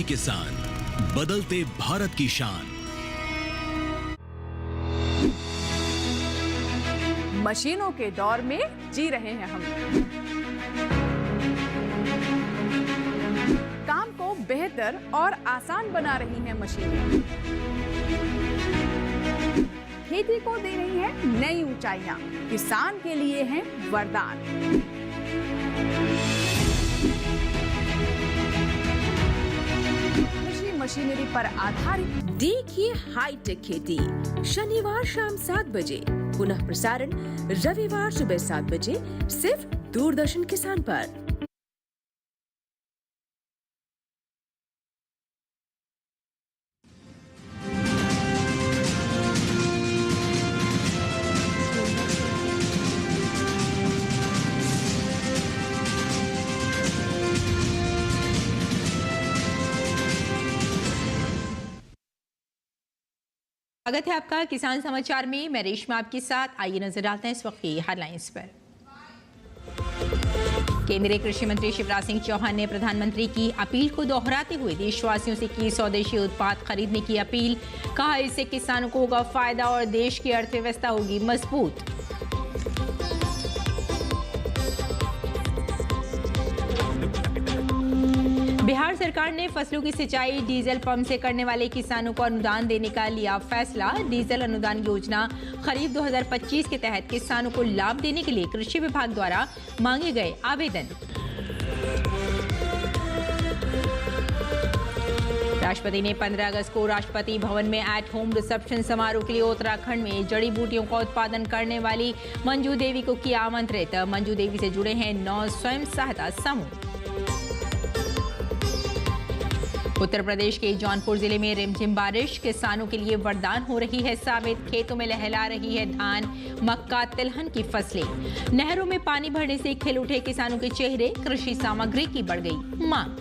किसान, बदलते भारत की शान। मशीनों के दौर में जी रहे हैं हम। काम को बेहतर और आसान बना रही हैं मशीनें। खेती को दे रही है नई ऊंचाइयां, किसान के लिए हैं वरदान। कृषि मशीनरी पर आधारित देखिए हाईटेक खेती, शनिवार शाम 7 बजे, पुनः प्रसारण रविवार सुबह 7 बजे, सिर्फ दूरदर्शन किसान पर। स्वागत है आपका किसान समाचार में। मैं रेशमा आपके साथ। आइए नजर डालते हैं इस वक्त की हेडलाइंस पर। केंद्रीय कृषि मंत्री शिवराज सिंह चौहान ने प्रधानमंत्री की अपील को दोहराते हुए देशवासियों से की स्वदेशी उत्पाद खरीदने की अपील। कहा, इससे किसानों को होगा फायदा और देश की अर्थव्यवस्था होगी मजबूत। बिहार सरकार ने फसलों की सिंचाई डीजल पंप से करने वाले किसानों को अनुदान देने का लिया फैसला। डीजल अनुदान योजना खरीफ 2025 के तहत किसानों को लाभ देने के लिए कृषि विभाग द्वारा मांगे गए आवेदन। राष्ट्रपति ने 15 अगस्त को राष्ट्रपति भवन में एट होम रिसेप्शन समारोह के लिए उत्तराखंड में जड़ी बूटियों का उत्पादन करने वाली मंजू देवी को किया आमंत्रित। मंजू देवी से जुड़े हैं 9 स्वयं सहायता समूह। उत्तर प्रदेश के जौनपुर जिले में रिमझिम बारिश किसानों के लिए वरदान हो रही है साबित। खेतों में लहला रही है धान, मक्का, तिलहन की फसलें। नहरों में पानी भरने से खिल उठे किसानों के चेहरे। कृषि सामग्री की बढ़ गई मांग।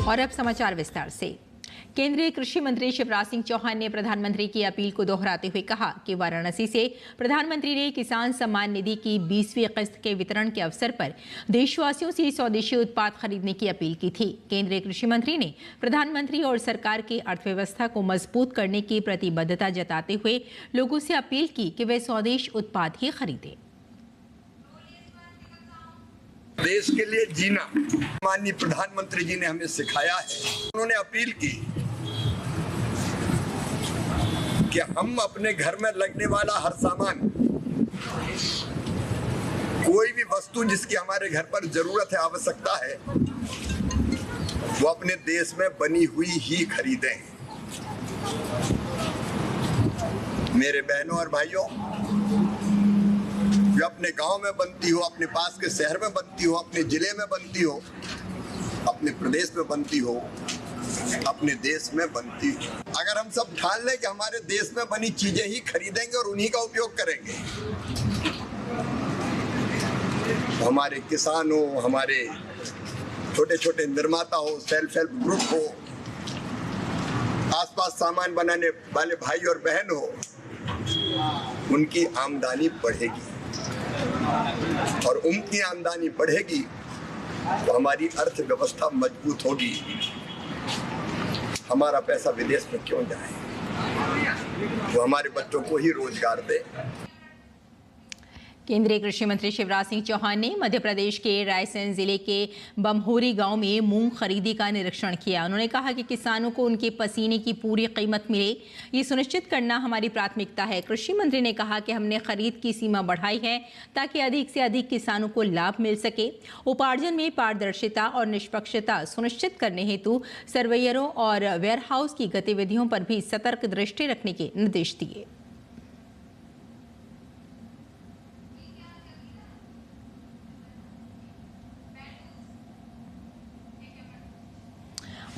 और अब समाचार विस्तार से। केंद्रीय कृषि मंत्री शिवराज सिंह चौहान ने प्रधानमंत्री की अपील को दोहराते हुए कहा कि वाराणसी से प्रधानमंत्री ने किसान सम्मान निधि की 20वीं किस्त के वितरण के अवसर पर देशवासियों से स्वदेशी उत्पाद खरीदने की अपील की थी। केंद्रीय कृषि मंत्री ने प्रधानमंत्री और सरकार की अर्थव्यवस्था को मजबूत करने की प्रतिबद्धता जताते हुए लोगों से अपील की कि वे स्वदेश उत्पाद ही खरीदें। देश के लिए जीना माननीय प्रधानमंत्री जी ने हमें सिखाया है। उन्होंने अपील की कि हम अपने घर में लगने वाला हर सामान, कोई भी वस्तु जिसकी हमारे घर पर जरूरत है, आवश्यकता है, वो अपने देश में बनी हुई ही खरीदें। मेरे बहनों और भाइयों, जो अपने गांव में बनती हो, अपने पास के शहर में बनती हो, अपने जिले में बनती हो, अपने प्रदेश में बनती हो, अपने देश में बनती हो, अगर हम सब ठान लें कि हमारे देश में बनी चीजें ही खरीदेंगे और उन्हीं का उपयोग करेंगे, तो हमारे किसान हो, हमारे छोटे छोटे निर्माता हो, सेल्फ हेल्प ग्रुप हो, आसपास सामान बनाने वाले भाई और बहन हो, उनकी आमदनी बढ़ेगी और उनकी आमदनी बढ़ेगी तो हमारी अर्थव्यवस्था मजबूत होगी। हमारा पैसा विदेश में क्यों जाए, वो हमारे बच्चों को ही रोजगार दे। केंद्रीय कृषि मंत्री शिवराज सिंह चौहान ने मध्य प्रदेश के रायसेन जिले के बमहोरी गांव में मूंग खरीदी का निरीक्षण किया। उन्होंने कहा कि किसानों को उनके पसीने की पूरी कीमत मिले, ये सुनिश्चित करना हमारी प्राथमिकता है। कृषि मंत्री ने कहा कि हमने खरीद की सीमा बढ़ाई है ताकि अधिक से अधिक किसानों को लाभ मिल सके। उपार्जन में पारदर्शिता और निष्पक्षता सुनिश्चित करने हेतु सर्वेयरों और वेयरहाउस की गतिविधियों पर भी सतर्क दृष्टि रखने के निर्देश दिए।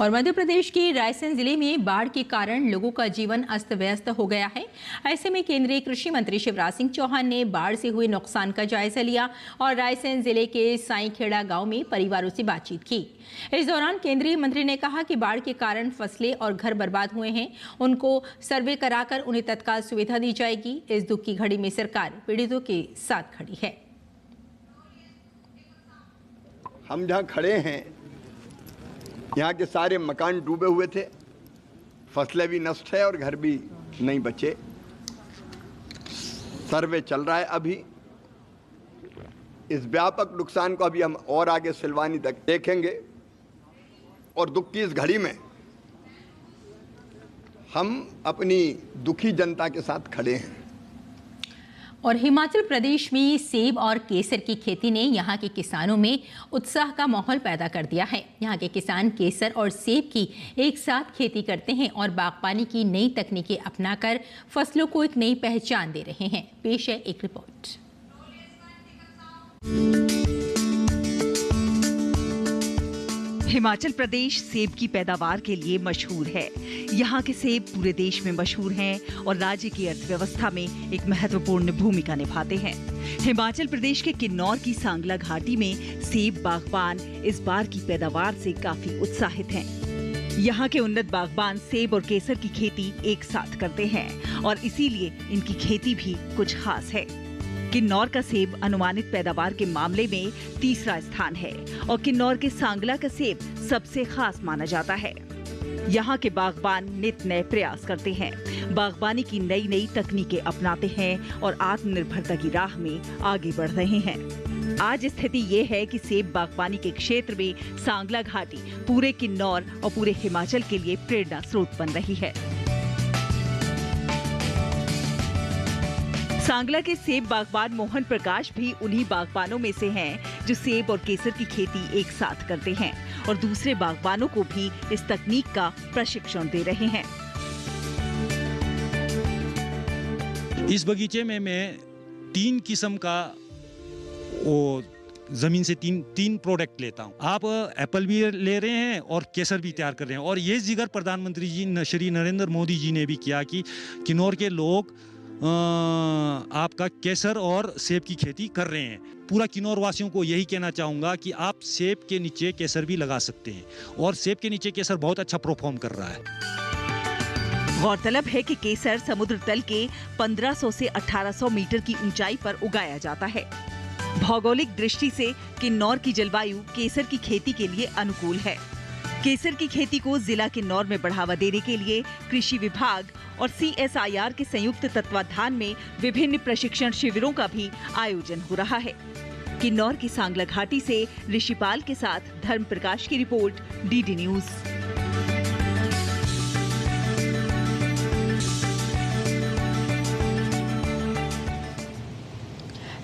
और मध्य प्रदेश के रायसेन जिले में बाढ़ के कारण लोगों का जीवन अस्त व्यस्त हो गया है। ऐसे में केंद्रीय कृषि मंत्री शिवराज सिंह चौहान ने बाढ़ से हुए नुकसान का जायजा लिया और रायसेन जिले के साईखेड़ा गांव में परिवारों से बातचीत की। इस दौरान केंद्रीय मंत्री ने कहा कि बाढ़ के कारण फसलें और घर बर्बाद हुए हैं, उनको सर्वे कराकर उन्हें तत्काल सुविधा दी जाएगी। इस दुख की घड़ी में सरकार पीड़ितों के साथ खड़ी है। हम जहाँ खड़े हैं यहाँ के सारे मकान डूबे हुए थे, फसलें भी नष्ट है और घर भी नहीं बचे। सर्वे चल रहा है अभी। इस व्यापक नुकसान को अभी हम और आगे सिलवानी तक देखेंगे और दुख की इस घड़ी में हम अपनी दुखी जनता के साथ खड़े हैं। और हिमाचल प्रदेश में सेब और केसर की खेती ने यहाँ के किसानों में उत्साह का माहौल पैदा कर दिया है। यहाँ के किसान केसर और सेब की एक साथ खेती करते हैं और बागबानी की नई तकनीकें अपनाकर फसलों को एक नई पहचान दे रहे हैं। पेश है एक रिपोर्ट। हिमाचल प्रदेश सेब की पैदावार के लिए मशहूर है। यहाँ के सेब पूरे देश में मशहूर हैं और राज्य की अर्थव्यवस्था में एक महत्वपूर्ण भूमिका निभाते हैं। हिमाचल प्रदेश के किन्नौर की सांगला घाटी में सेब बागबान इस बार की पैदावार से काफी उत्साहित हैं। यहाँ के उन्नत बागबान सेब और केसर की खेती एक साथ करते हैं और इसीलिए इनकी खेती भी कुछ खास है। किन्नौर का सेब अनुमानित पैदावार के मामले में तीसरा स्थान है और किन्नौर के सांगला का सेब सबसे खास माना जाता है। यहाँ के बागबान नित नए प्रयास करते हैं, बागबानी की नई नई तकनीकें अपनाते हैं और आत्मनिर्भरता की राह में आगे बढ़ रहे हैं। आज स्थिति ये है कि सेब बागबानी के क्षेत्र में सांगला घाटी पूरे किन्नौर और पूरे हिमाचल के लिए प्रेरणा स्रोत बन रही है। सांगला के सेब बागबान मोहन प्रकाश भी उन्हीं बागबानों में से हैं जो सेब और केसर की खेती एक साथ करते हैं और दूसरे बागबानों को भी इस तकनीक का प्रशिक्षण दे रहे हैं। इस बगीचे में मैं 3 किस्म का जमीन से तीन प्रोडक्ट लेता हूँ। आप एप्पल भी ले रहे हैं और केसर भी तैयार कर रहे हैं और ये जिक्र प्रधानमंत्री जी श्री नरेंद्र मोदी जी ने भी किया कि किन्नौर के लोग आपका केसर और सेब की खेती कर रहे हैं। पूरा किन्नौर वासियों को यही कहना चाहूँगा कि आप सेब के नीचे केसर भी लगा सकते हैं और सेब के नीचे केसर बहुत अच्छा परफॉर्म कर रहा है। गौरतलब है कि केसर समुद्र तल के 1500 से 1800 मीटर की ऊंचाई पर उगाया जाता है। भौगोलिक दृष्टि से किन्नौर की जलवायु केसर की खेती के लिए अनुकूल है। केसर की खेती को जिला किन्नौर में बढ़ावा देने के लिए कृषि विभाग और CSIR के संयुक्त तत्वाधान में विभिन्न प्रशिक्षण शिविरों का भी आयोजन हो रहा है। किन्नौर की सांगला घाटी से ऋषिपाल के साथ धर्म प्रकाश की रिपोर्ट, DD न्यूज।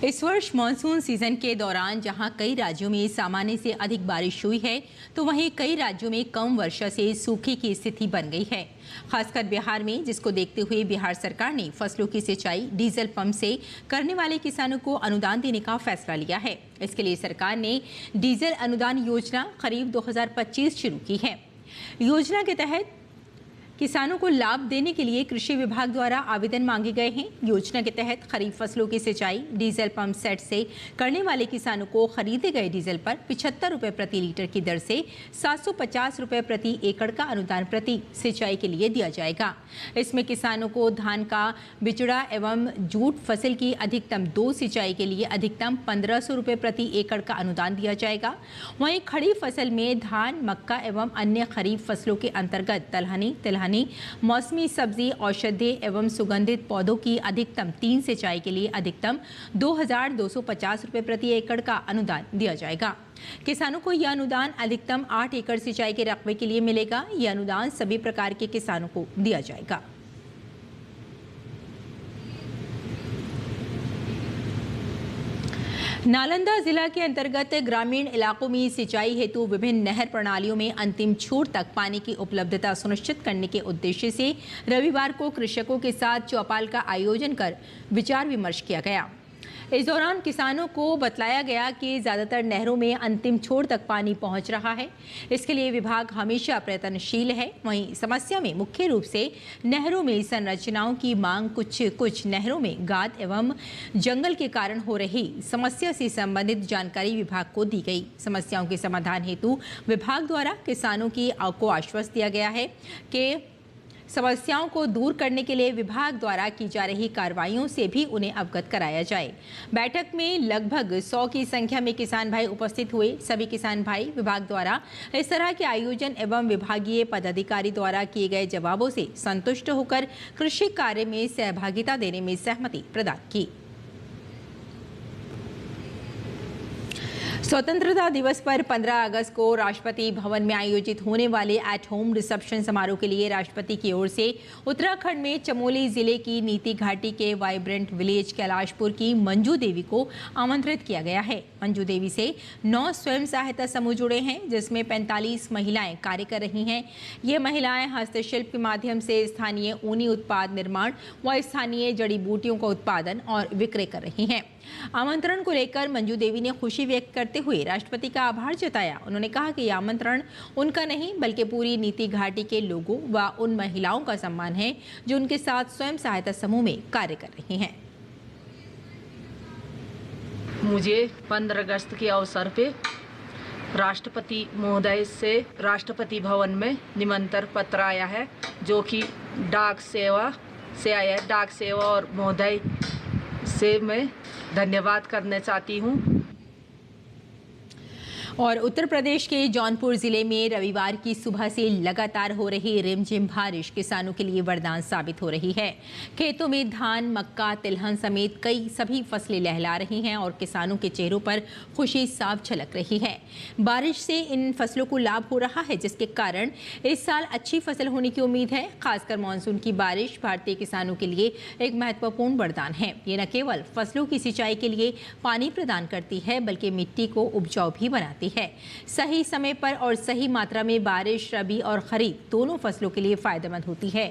इस वर्ष मानसून सीजन के दौरान जहां कई राज्यों में सामान्य से अधिक बारिश हुई है, तो वहीं कई राज्यों में कम वर्षा से सूखे की स्थिति बन गई है। खासकर बिहार में, जिसको देखते हुए बिहार सरकार ने फसलों की सिंचाई डीजल पंप से करने वाले किसानों को अनुदान देने का फैसला लिया है। इसके लिए सरकार ने डीजल अनुदान योजना खरीफ 2025 शुरू की है। योजना के तहत किसानों को लाभ देने के लिए कृषि विभाग द्वारा आवेदन मांगे गए हैं। योजना के तहत खरीफ फसलों की सिंचाई डीजल पंप सेट से करने वाले किसानों को खरीदे गए डीजल पर 75 रुपये प्रति लीटर की दर से 750 रुपये प्रति एकड़ का अनुदान प्रति सिंचाई के लिए दिया जाएगा। इसमें किसानों को धान का बिचड़ा एवं जूट फसल की अधिकतम 2 सिंचाई के लिए अधिकतम 1500 रुपये प्रति एकड़ का अनुदान दिया जाएगा। वहीं खड़ी फसल में धान, मक्का एवं अन्य खरीफ फसलों के अंतर्गत तिलहनी, मौसमी सब्जी, औषधि एवं सुगंधित पौधों की अधिकतम 3 सिंचाई के लिए अधिकतम 2250 रुपये प्रति एकड़ का अनुदान दिया जाएगा। किसानों को यह अनुदान अधिकतम 8 एकड़ सिंचाई के रकबे के लिए मिलेगा। यह अनुदान सभी प्रकार के किसानों को दिया जाएगा। नालंदा जिला के अंतर्गत ग्रामीण इलाकों में सिंचाई हेतु विभिन्न नहर प्रणालियों में अंतिम छोर तक पानी की उपलब्धता सुनिश्चित करने के उद्देश्य से रविवार को कृषकों के साथ चौपाल का आयोजन कर विचार विमर्श किया गया। इस दौरान किसानों को बतलाया गया कि ज़्यादातर नहरों में अंतिम छोर तक पानी पहुंच रहा है। इसके लिए विभाग हमेशा प्रयत्नशील है। वहीं समस्या में मुख्य रूप से नहरों में संरचनाओं की मांग, कुछ नहरों में गाद एवं जंगल के कारण हो रही समस्या से संबंधित जानकारी विभाग को दी गई। समस्याओं के समाधान हेतु विभाग द्वारा किसानों को आश्वस्त दिया गया है कि समस्याओं को दूर करने के लिए विभाग द्वारा की जा रही कार्रवाइयों से भी उन्हें अवगत कराया जाए। बैठक में लगभग 100 की संख्या में किसान भाई उपस्थित हुए। सभी किसान भाई विभाग द्वारा इस तरह के आयोजन एवं विभागीय पदाधिकारी द्वारा किए गए जवाबों से संतुष्ट होकर कृषि कार्य में सहभागिता देने में सहमति प्रदान की। स्वतंत्रता दिवस पर 15 अगस्त को राष्ट्रपति भवन में आयोजित होने वाले एट होम रिसेप्शन समारोह के लिए राष्ट्रपति की ओर से उत्तराखंड में चमोली जिले की नीति घाटी के वाइब्रेंट विलेज कैलाशपुर की मंजू देवी को आमंत्रित किया गया है। मंजू देवी से 9 स्वयं सहायता समूह जुड़े हैं, जिसमें 45 महिलाएं कार्य कर रही हैं। ये महिलाएं हस्तशिल्प के माध्यम से स्थानीय ऊनी उत्पाद निर्माण व स्थानीय जड़ी बूटियों का उत्पादन और विक्रय कर रही हैं। आमंत्रण को लेकर मंजू देवी ने खुशी व्यक्त करते हुए राष्ट्रपति का आभार जताया। उन्होंने कहा कि यह आमंत्रण उनका नहीं बल्कि पूरी नीति घाटी के लोगों व उन महिलाओं का सम्मान है जो उनके साथ स्वयं सहायता समूह में कार्य कर रही हैं। मुझे 15 अगस्त के अवसर पे राष्ट्रपति महोदय से राष्ट्रपति भवन में निमंत्रण पत्र आया है, जो कि डाक सेवा से आया है। डाक सेवा और महोदय से मैं धन्यवाद करना चाहती हूँ। और उत्तर प्रदेश के जौनपुर जिले में रविवार की सुबह से लगातार हो रही रिमझिम बारिश किसानों के लिए वरदान साबित हो रही है। खेतों में धान, मक्का, तिलहन समेत कई सभी फसलें लहला रही हैं और किसानों के चेहरों पर खुशी साफ झलक रही है। बारिश से इन फसलों को लाभ हो रहा है, जिसके कारण इस साल अच्छी फसल होने की उम्मीद है। खासकर मानसून की बारिश भारतीय किसानों के लिए एक महत्वपूर्ण वरदान है। ये न केवल फसलों की सिंचाई के लिए पानी प्रदान करती है, बल्कि मिट्टी को उपजाऊ भी बनाती है। सही समय पर और सही मात्रा में बारिश रबी और खरीफ दोनों फसलों के लिए फायदेमंद होती है।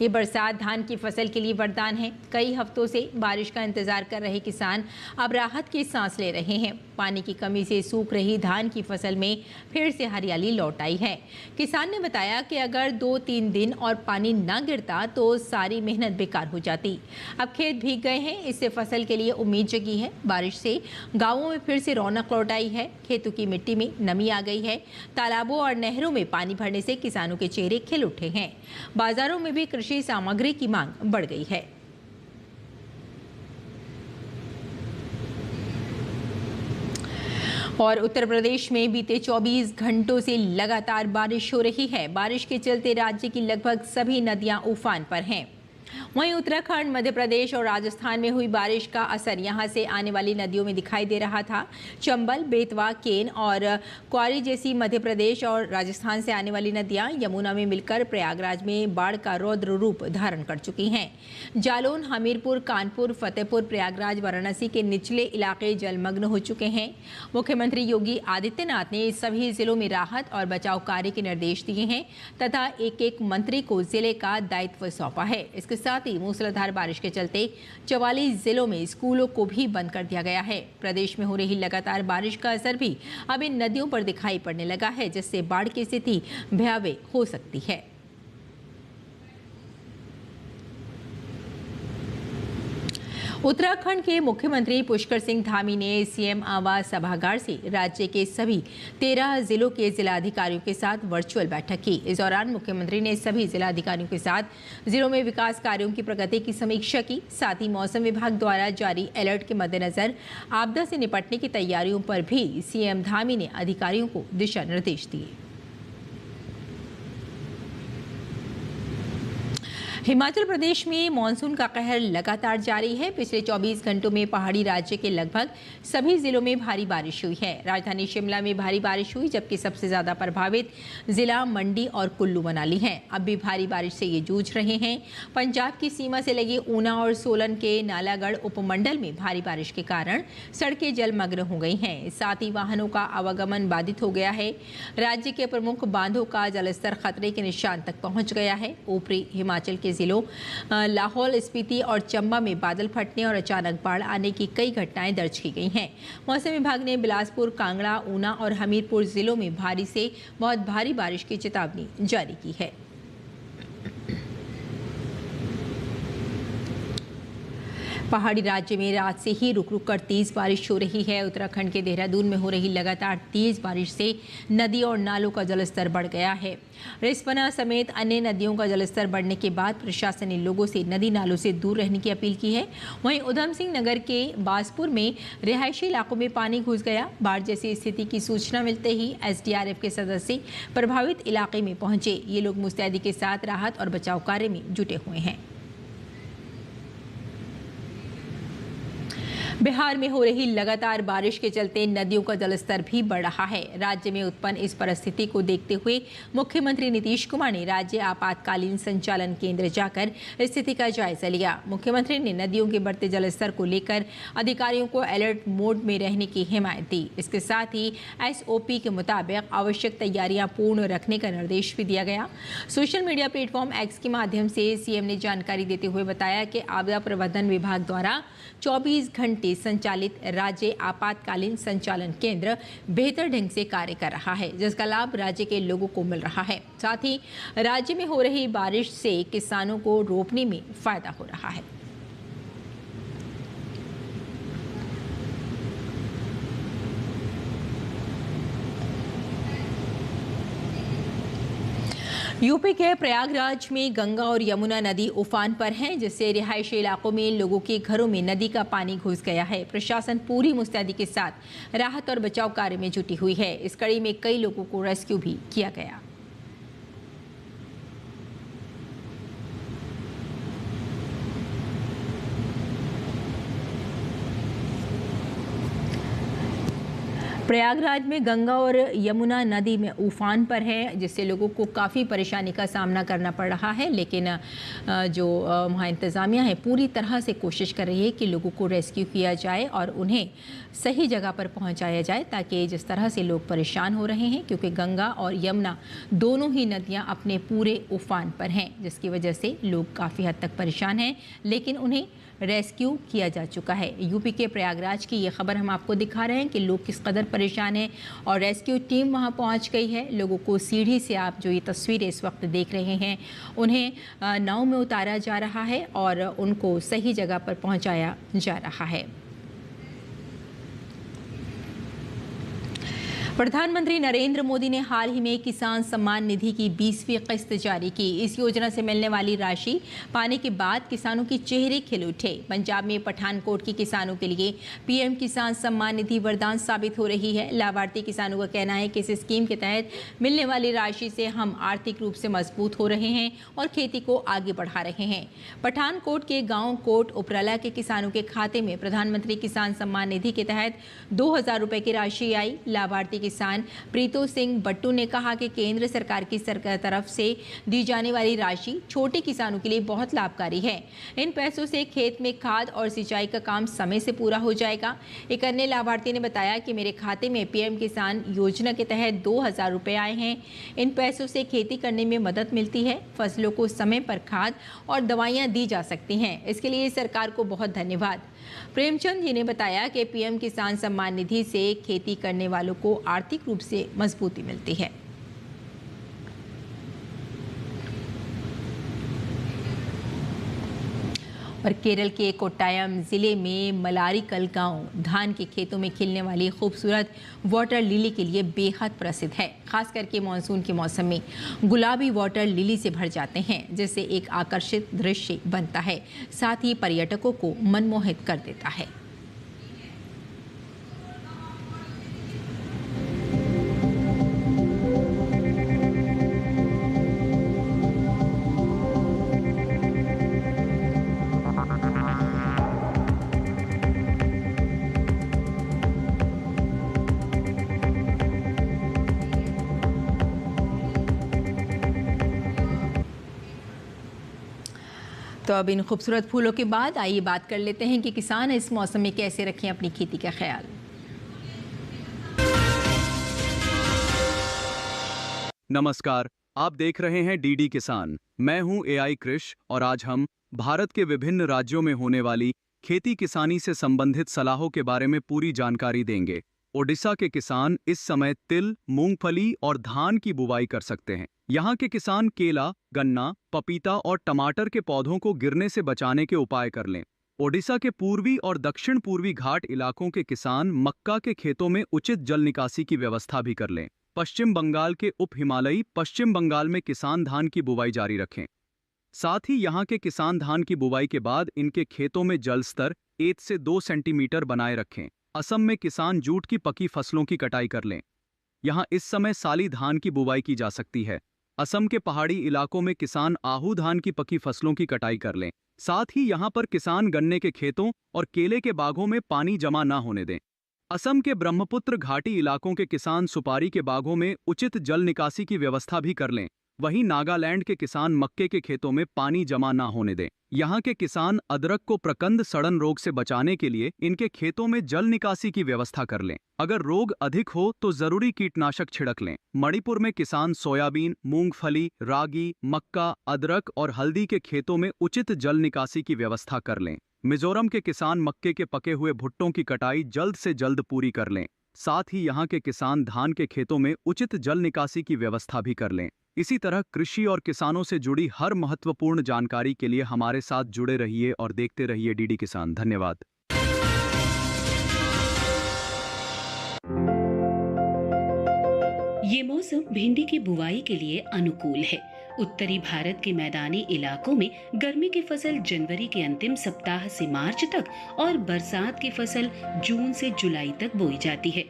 ये बरसात धान की फसल के लिए वरदान है। कई हफ्तों से बारिश का इंतजार कर रहे किसान अब राहत की सांस ले रहे हैं। पानी की कमी से सूख रही धान की फसल में फिर से हरियाली लौट आई है। किसान ने बताया कि अगर 2-3 दिन और पानी न गिरता तो सारी मेहनत बेकार हो जाती। अब खेत भीग गए हैं, इससे फसल के लिए उम्मीद जगी है। बारिश से गांवों में फिर से रौनक लौट आई है। खेतों की मिट्टी में नमी आ गई है। तालाबों और नहरों में पानी भरने से किसानों के चेहरे खिल उठे हैं। बाजारों में भी कृषि सामग्री की मांग बढ़ गई है। और उत्तर प्रदेश में बीते 24 घंटों से लगातार बारिश हो रही है। बारिश के चलते राज्य की लगभग सभी नदियां उफान पर हैं। वहीं उत्तराखंड, मध्य प्रदेश और राजस्थान में हुई बारिश का असर यहां से आने वाली नदियों में दिखाई दे रहा था। चंबल, बेतवा, केन और क्वारी जैसी मध्य प्रदेश और राजस्थान से आने वाली नदियां यमुना में मिलकर प्रयागराज में बाढ़ का रौद्र रूप धारण कर चुकी हैं। जालौन, हमीरपुर, कानपुर, फतेहपुर, प्रयागराज, वाराणसी के निचले इलाके जलमग्न हो चुके हैं। मुख्यमंत्री योगी आदित्यनाथ ने सभी जिलों में राहत और बचाव कार्य के निर्देश दिए हैं तथा एक मंत्री को जिले का दायित्व सौंपा है। इसके साथ ही मूसलाधार बारिश के चलते 44 जिलों में स्कूलों को भी बंद कर दिया गया है। प्रदेश में हो रही लगातार बारिश का असर भी अब इन नदियों पर दिखाई पड़ने लगा है, जिससे बाढ़ की स्थिति भयावह हो सकती है। उत्तराखंड के मुख्यमंत्री पुष्कर सिंह धामी ने सीएम आवास सभागार से राज्य के सभी 13 जिलों के जिलाधिकारियों के साथ वर्चुअल बैठक की। इस दौरान मुख्यमंत्री ने सभी जिलाधिकारियों के साथ जिलों में विकास कार्यों की प्रगति की समीक्षा की। साथ ही मौसम विभाग द्वारा जारी अलर्ट के मद्देनजर आपदा से निपटने की तैयारियों पर भी सीएम धामी ने अधिकारियों को दिशा निर्देश दिए। हिमाचल प्रदेश में मानसून का कहर लगातार जारी है। पिछले 24 घंटों में पहाड़ी राज्य के लगभग सभी जिलों में भारी बारिश हुई है। राजधानी शिमला में भारी बारिश हुई, जबकि सबसे ज्यादा प्रभावित जिला मंडी और कुल्लू मनाली हैं। अब भी भारी बारिश से ये जूझ रहे हैं। पंजाब की सीमा से लगे ऊना और सोलन के नालागढ़ उपमंडल में भारी बारिश के कारण सड़कें जलमग्न हो गई हैं। साथ ही वाहनों का आवागमन बाधित हो गया है। राज्य के प्रमुख बांधों का जलस्तर खतरे के निशान तक पहुंच गया है। ऊपरी हिमाचल के जिलों लाहौल स्पीति और चंबा में बादल फटने और अचानक बाढ़ आने की कई घटनाएं दर्ज की गई हैं। मौसम विभाग ने बिलासपुर, कांगड़ा, ऊना और हमीरपुर जिलों में भारी से बहुत भारी बारिश की चेतावनी जारी की है। पहाड़ी राज्य में रात से ही रुक रुक कर तेज बारिश हो रही है। उत्तराखंड के देहरादून में हो रही लगातार तेज बारिश से नदी और नालों का जलस्तर बढ़ गया है। रिस्पना समेत अन्य नदियों का जलस्तर बढ़ने के बाद प्रशासन ने लोगों से नदी नालों से दूर रहने की अपील की है। वहीं उधम सिंह नगर के बासपुर में रिहायशी इलाकों में पानी घुस गया। बाढ़ जैसी स्थिति की सूचना मिलते ही एसडीआरएफ के सदस्य प्रभावित इलाके में पहुंचे। ये लोग मुस्तैदी के साथ राहत और बचाव कार्य में जुटे हुए हैं। बिहार में हो रही लगातार बारिश के चलते नदियों का जलस्तर भी बढ़ रहा है। राज्य में उत्पन्न इस परिस्थिति को देखते हुए मुख्यमंत्री नीतीश कुमार ने राज्य आपातकालीन संचालन केंद्र जाकर स्थिति का जायजा लिया। मुख्यमंत्री ने नदियों के बढ़ते जलस्तर को लेकर अधिकारियों को अलर्ट मोड में रहने की हिमायत दी। इसके साथ ही एसओपी के मुताबिक आवश्यक तैयारियां पूर्ण रखने का निर्देश भी दिया गया। सोशल मीडिया प्लेटफॉर्म एक्स के माध्यम से सीएम ने जानकारी देते हुए बताया कि आपदा प्रबंधन विभाग द्वारा 24 घंटे संचालित राज्य आपातकालीन संचालन केंद्र बेहतर ढंग से कार्य कर रहा है, जिसका लाभ राज्य के लोगों को मिल रहा है। साथ ही राज्य में हो रही बारिश से किसानों को रोपनी में फायदा हो रहा है। यूपी के प्रयागराज में गंगा और यमुना नदी उफान पर हैं, जिससे रिहायशी इलाकों में लोगों के घरों में नदी का पानी घुस गया है। प्रशासन पूरी मुस्तैदी के साथ राहत और बचाव कार्य में जुटी हुई है। इस कड़ी में कई लोगों को रेस्क्यू भी किया गया। प्रयागराज में गंगा और यमुना नदी में उफान पर है, जिससे लोगों को काफ़ी परेशानी का सामना करना पड़ रहा है। लेकिन जो वहाँ इंतज़ामिया है पूरी तरह से कोशिश कर रही है कि लोगों को रेस्क्यू किया जाए और उन्हें सही जगह पर पहुँचाया जाए, ताकि जिस तरह से लोग परेशान हो रहे हैं, क्योंकि गंगा और यमुना दोनों ही नदियाँ अपने पूरे उफान पर हैं, जिसकी वजह से लोग काफ़ी हद तक परेशान हैं, लेकिन उन्हें रेस्क्यू किया जा चुका है। यूपी के प्रयागराज की ये खबर हम आपको दिखा रहे हैं कि लोग किस कदर परेशान हैं और रेस्क्यू टीम वहां पहुंच गई है। लोगों को सीढ़ी से, आप जो ये तस्वीरें इस वक्त देख रहे हैं, उन्हें नाव में उतारा जा रहा है और उनको सही जगह पर पहुंचाया जा रहा है। प्रधानमंत्री नरेंद्र मोदी ने हाल ही में किसान सम्मान निधि की 20वीं किस्त जारी की। इस योजना से मिलने वाली राशि पाने के बाद किसानों के चेहरे खिल उठे। पंजाब में पठानकोट के किसानों के लिए पीएम किसान सम्मान निधि वरदान साबित हो रही है। लाभार्थी किसानों का कहना है कि इस स्कीम के तहत मिलने वाली राशि से हम आर्थिक रूप से मजबूत हो रहे हैं और खेती को आगे बढ़ा रहे हैं। पठानकोट के गाँव कोट उपराला के किसानों के खाते में प्रधानमंत्री किसान सम्मान निधि के तहत 2000 रुपये की राशि आई। लाभार्थी किसान प्रीतो सिंह बट्टू ने कहा कि केंद्र सरकार की तरफ से दी जाने वाली राशि छोटे किसानों के लिए बहुत लाभकारी है। इन पैसों से खेत में खाद और सिंचाई का काम समय से पूरा हो जाएगा। एक अन्य लाभार्थी ने बताया कि मेरे खाते में पीएम किसान योजना के तहत 2000 रुपये आए हैं। इन पैसों से खेती करने में मदद मिलती है। फसलों को समय पर खाद और दवाइयां दी जा सकती हैं। इसके लिए सरकार को बहुत धन्यवाद। प्रेमचंद जी ने बताया कि पीएम किसान सम्मान निधि से खेती करने वालों को आर्थिक रूप से मजबूती मिलती है। और केरल के कोट्टायम जिले में मलारिकल गांव धान के खेतों में खिलने वाली खूबसूरत वाटर लिली के लिए बेहद प्रसिद्ध है। खास करके मानसून के मौसम में गुलाबी वाटर लिली से भर जाते हैं, जिससे एक आकर्षित दृश्य बनता है, साथ ही पर्यटकों को मनमोहित कर देता है। तो अब इन खूबसूरत फूलों के बाद आइए बात कर लेते हैं कि किसान इस मौसम में कैसे रखें अपनी खेती का ख्याल। नमस्कार, आप देख रहे हैं डीडी किसान। मैं हूं एआई कृष और आज हम भारत के विभिन्न राज्यों में होने वाली खेती किसानी से संबंधित सलाहों के बारे में पूरी जानकारी देंगे। ओडिशा के किसान इस समय तिल, मूंगफली और धान की बुवाई कर सकते हैं। यहाँ के किसान केला, गन्ना, पपीता और टमाटर के पौधों को गिरने से बचाने के उपाय कर लें। ओडिशा के पूर्वी और दक्षिण पूर्वी घाट इलाकों के किसान मक्का के खेतों में उचित जल निकासी की व्यवस्था भी कर लें। पश्चिम बंगाल के उप हिमालयी पश्चिम बंगाल में किसान धान की बुवाई जारी रखें। साथ ही यहां के किसान धान की बुवाई के बाद इनके खेतों में जल स्तर 1 से 2 सेंटीमीटर बनाए रखें। असम में किसान जूट की पकी फसलों की कटाई कर लें। यहां इस समय साली धान की बुवाई की जा सकती है। असम के पहाड़ी इलाकों में किसान आहू धान की पकी फसलों की कटाई कर लें। साथ ही यहां पर किसान गन्ने के खेतों और केले के बागों में पानी जमा न होने दें। असम के ब्रह्मपुत्र घाटी इलाकों के किसान सुपारी के बागों में उचित जल निकासी की व्यवस्था भी कर लें। वहीं नागालैंड के किसान मक्के के खेतों में पानी जमा न होने दें। यहाँ के किसान अदरक को प्रकंद सड़न रोग से बचाने के लिए इनके खेतों में जल निकासी की व्यवस्था कर लें। अगर रोग अधिक हो तो जरूरी कीटनाशक छिड़क लें। मणिपुर में किसान सोयाबीन, मूंगफली, रागी, मक्का, अदरक और हल्दी के खेतों में उचित जल निकासी की व्यवस्था कर लें। मिजोरम के किसान मक्के के पके हुए भुट्टों की कटाई जल्द से जल्द पूरी कर लें। साथ ही यहाँ के किसान धान के खेतों में उचित जल निकासी की व्यवस्था भी कर लें। इसी तरह कृषि और किसानों से जुड़ी हर महत्वपूर्ण जानकारी के लिए हमारे साथ जुड़े रहिए और देखते रहिए डीडी किसान। धन्यवाद। ये मौसम भिंडी की बुवाई के लिए अनुकूल है। उत्तरी भारत के मैदानी इलाकों में गर्मी की फसल जनवरी के अंतिम सप्ताह से मार्च तक और बरसात की फसल जून से जुलाई तक बोई जाती है।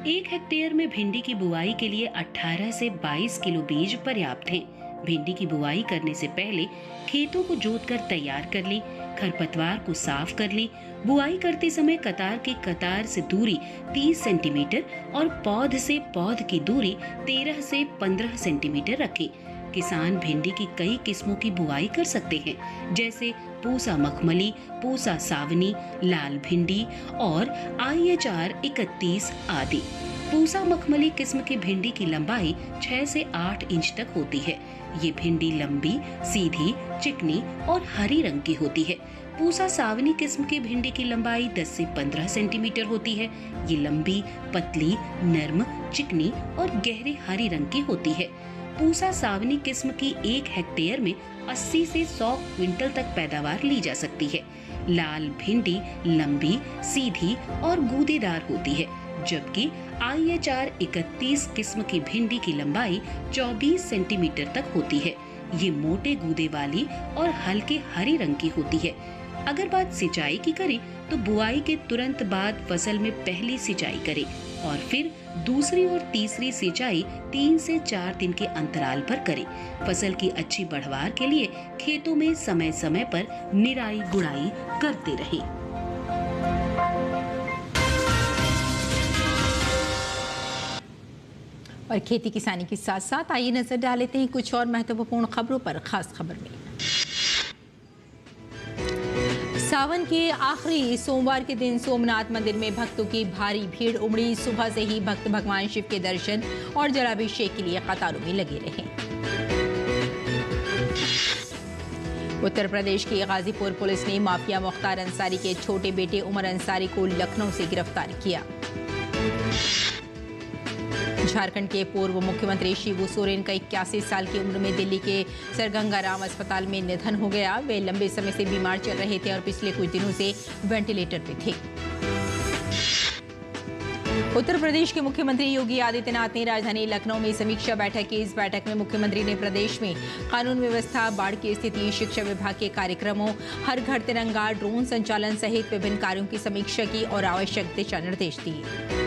1 हेक्टेयर में भिंडी की बुआई के लिए 18 से 22 किलो बीज पर्याप्त हैं। भिंडी की बुआई करने से पहले खेतों को जोतकर तैयार कर ली, खरपतवार को साफ कर ली। बुआई करते समय कतार की कतार से दूरी 30 सेंटीमीटर और पौध से पौध की दूरी 13 से 15 सेंटीमीटर रखें। किसान भिंडी की कई किस्मों की बुआई कर सकते हैं, जैसे पूसा मखमली, पूसा सावनी, लाल भिंडी और IHR 31 आदि। पूसा मखमली किस्म की भिंडी की लंबाई 6 से 8 इंच तक होती है। ये भिंडी लंबी, सीधी, चिकनी और हरी रंग की होती है। पूसा सावनी किस्म की भिंडी की लंबाई 10 से 15 सेंटीमीटर होती है। ये लंबी, पतली, नर्म, चिकनी और गहरे हरी रंग की होती है। पूसा सावनी किस्म की 1 हेक्टेयर में 80 से 100 क्विंटल तक पैदावार ली जा सकती है। लाल भिंडी लंबी, सीधी और गूदेदार होती है, जबकि IHR 31 किस्म की भिंडी की लंबाई 24 सेंटीमीटर तक होती है। ये मोटे गूदे वाली और हल्के हरी रंग की होती है। अगर बात सिंचाई की करें तो बुआई के तुरंत बाद फसल में पहली सिंचाई करें और फिर दूसरी और तीसरी सिंचाई 3 से 4 दिन के अंतराल पर करें। फसल की अच्छी बढ़वार के लिए खेतों में समय समय पर निराई गुड़ाई करते रहें। और खेती किसानी के साथ साथ आइए नजर डाल लेते हैं कुछ और महत्वपूर्ण खबरों पर। खास खबर में सावन के आखिरी सोमवार के दिन सोमनाथ मंदिर में भक्तों की भारी भीड़ उमड़ी। सुबह से ही भक्त भगवान शिव के दर्शन और जलाभिषेक के लिए कतारों में लगे रहे। उत्तर प्रदेश की गाजीपुर पुलिस ने माफिया मुख्तार अंसारी के छोटे बेटे उमर अंसारी को लखनऊ से गिरफ्तार किया। झारखंड के पूर्व मुख्यमंत्री शिबू सोरेन का 81 साल की उम्र में दिल्ली के सर गंगाराम अस्पताल में निधन हो गया। वे लंबे समय से बीमार चल रहे थे और पिछले कुछ दिनों से वेंटिलेटर पे थे। उत्तर प्रदेश के मुख्यमंत्री योगी आदित्यनाथ ने राजधानी लखनऊ में समीक्षा बैठक की। इस बैठक में मुख्यमंत्री ने प्रदेश में कानून व्यवस्था, बाढ़ की स्थिति, शिक्षा विभाग के कार्यक्रमों, हर घर तिरंगा, ड्रोन संचालन सहित विभिन्न कार्यों की समीक्षा की और आवश्यक दिशा निर्देश दिए।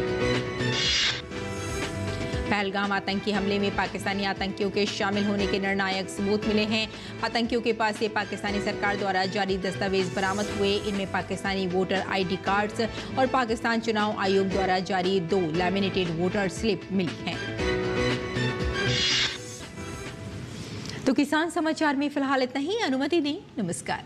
पहलगाम आतंकी हमले में पाकिस्तानी आतंकियों के शामिल होने के निर्णायक सबूत मिले हैं। आतंकियों के पास से पाकिस्तानी सरकार द्वारा जारी दस्तावेज बरामद हुए। इनमें पाकिस्तानी वोटर ID कार्ड्स और पाकिस्तान चुनाव आयोग द्वारा जारी 2 लैमिनेटेड वोटर स्लिप मिली हैं। तो किसान समाचार में फिलहाल इतना ही। अनुमति दें। नमस्कार।